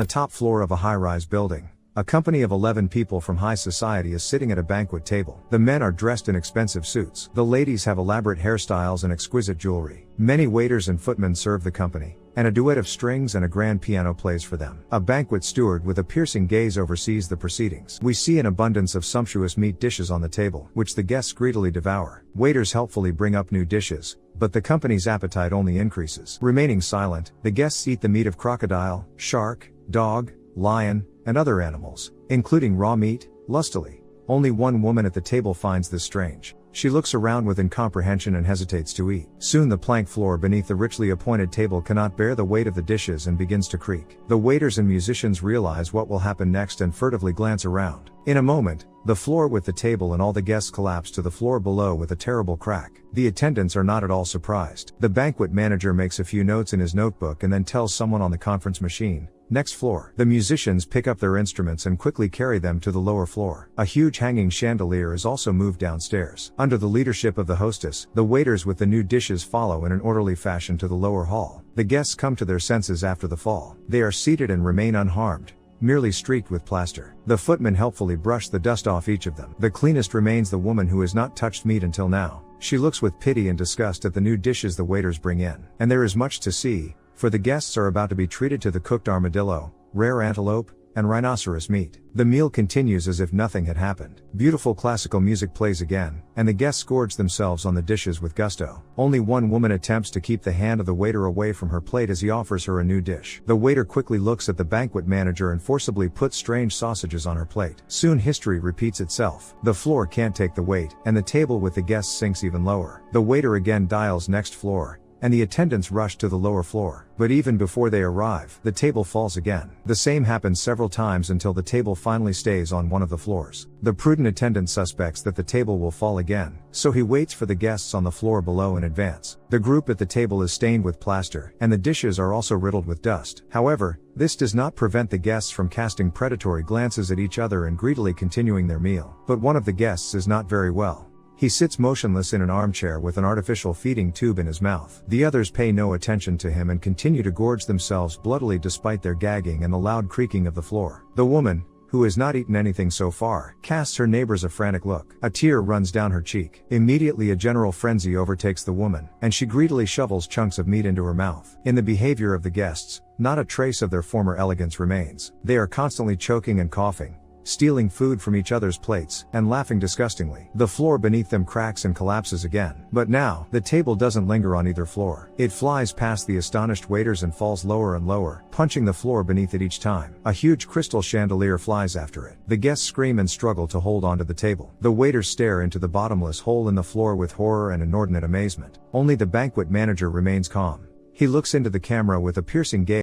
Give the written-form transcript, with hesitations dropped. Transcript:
the top floor of a high-rise building, a company of 11 people from high society is sitting at a banquet table. The men are dressed in expensive suits. The ladies have elaborate hairstyles and exquisite jewelry. Many waiters and footmen serve the company, and a duet of strings and a grand piano plays for them. A banquet steward with a piercing gaze oversees the proceedings. We see an abundance of sumptuous meat dishes on the table, which the guests greedily devour. Waiters helpfully bring up new dishes, but the company's appetite only increases. Remaining silent, the guests eat the meat of crocodile, shark, dog, lion, and other animals, including raw meat, lustily. Only one woman at the table finds this strange. She looks around with incomprehension and hesitates to eat. Soon the plank floor beneath the richly appointed table cannot bear the weight of the dishes and begins to creak. The waiters and musicians realize what will happen next and furtively glance around. In a moment, the floor with the table and all the guests collapse to the floor below with a terrible crack. The attendants are not at all surprised. The banquet manager makes a few notes in his notebook and then tells someone on the conference machine, "Next floor." The musicians pick up their instruments and quickly carry them to the lower floor. A huge hanging chandelier is also moved downstairs. Under the leadership of the hostess, the waiters with the new dishes follow in an orderly fashion to the lower hall. The guests come to their senses after the fall. They are seated and remain unharmed, merely streaked with plaster. The footmen helpfully brush the dust off each of them. The cleanest remains the woman who has not touched meat until now. She looks with pity and disgust at the new dishes the waiters bring in. And there is much to see, for the guests are about to be treated to the cooked armadillo, rare antelope, and rhinoceros meat. The meal continues as if nothing had happened. Beautiful classical music plays again, and the guests gorge themselves on the dishes with gusto. Only one woman attempts to keep the hand of the waiter away from her plate as he offers her a new dish. The waiter quickly looks at the banquet manager and forcibly puts strange sausages on her plate. Soon history repeats itself. The floor can't take the weight, and the table with the guests sinks even lower. The waiter again dials next floor, and the attendants rush to the lower floor. But even before they arrive, the table falls again. The same happens several times until the table finally stays on one of the floors. The prudent attendant suspects that the table will fall again, so he waits for the guests on the floor below in advance. The group at the table is stained with plaster, and the dishes are also riddled with dust. However, this does not prevent the guests from casting predatory glances at each other and greedily continuing their meal. But one of the guests is not very well. He sits motionless in an armchair with an artificial feeding tube in his mouth. The others pay no attention to him and continue to gorge themselves bloodily despite their gagging and the loud creaking of the floor. The woman, who has not eaten anything so far, casts her neighbors a frantic look. A tear runs down her cheek. Immediately a general frenzy overtakes the woman, and she greedily shovels chunks of meat into her mouth. In the behavior of the guests, not a trace of their former elegance remains. They are constantly choking and coughing, stealing food from each other's plates, and laughing disgustingly. The floor beneath them cracks and collapses again. But now, the table doesn't linger on either floor. It flies past the astonished waiters and falls lower and lower, punching the floor beneath it each time. A huge crystal chandelier flies after it. The guests scream and struggle to hold onto the table. The waiters stare into the bottomless hole in the floor with horror and inordinate amazement. Only the banquet manager remains calm. He looks into the camera with a piercing gaze.